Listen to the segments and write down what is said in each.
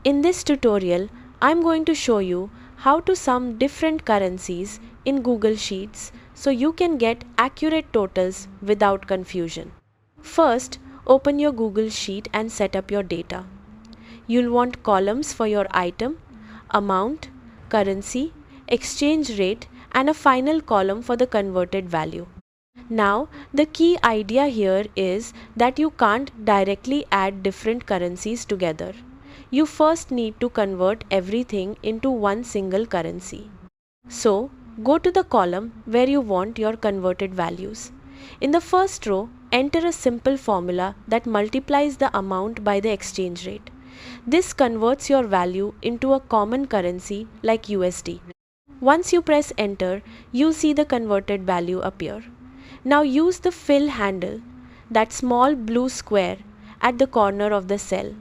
In this tutorial, I'm going to show you how to sum different currencies in Google Sheets so you can get accurate totals without confusion. First, open your Google Sheet and set up your data. You'll want columns for your item, amount, currency, exchange rate, and a final column for the converted value. Now, the key idea here is that you can't directly add different currencies together. You first need to convert everything into one single currency. So, go to the column where you want your converted values. In the first row, enter a simple formula that multiplies the amount by the exchange rate. This converts your value into a common currency like USD. Once you press enter, you'll see the converted value appear. Now use the fill handle, that small blue square at the corner of the cell,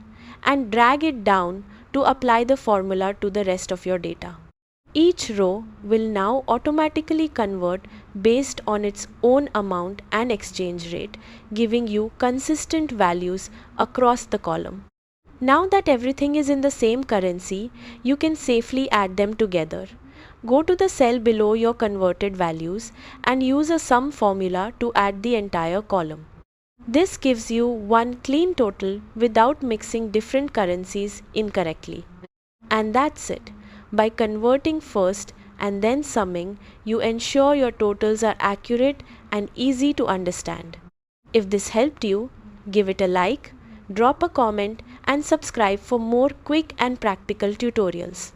and drag it down to apply the formula to the rest of your data. Each row will now automatically convert based on its own amount and exchange rate, giving you consistent values across the column. Now that everything is in the same currency, you can safely add them together. Go to the cell below your converted values and use a sum formula to add the entire column. This gives you one clean total without mixing different currencies incorrectly. And that's it. By converting first and then summing, you ensure your totals are accurate and easy to understand. If this helped you, give it a like, drop a comment, and subscribe for more quick and practical tutorials.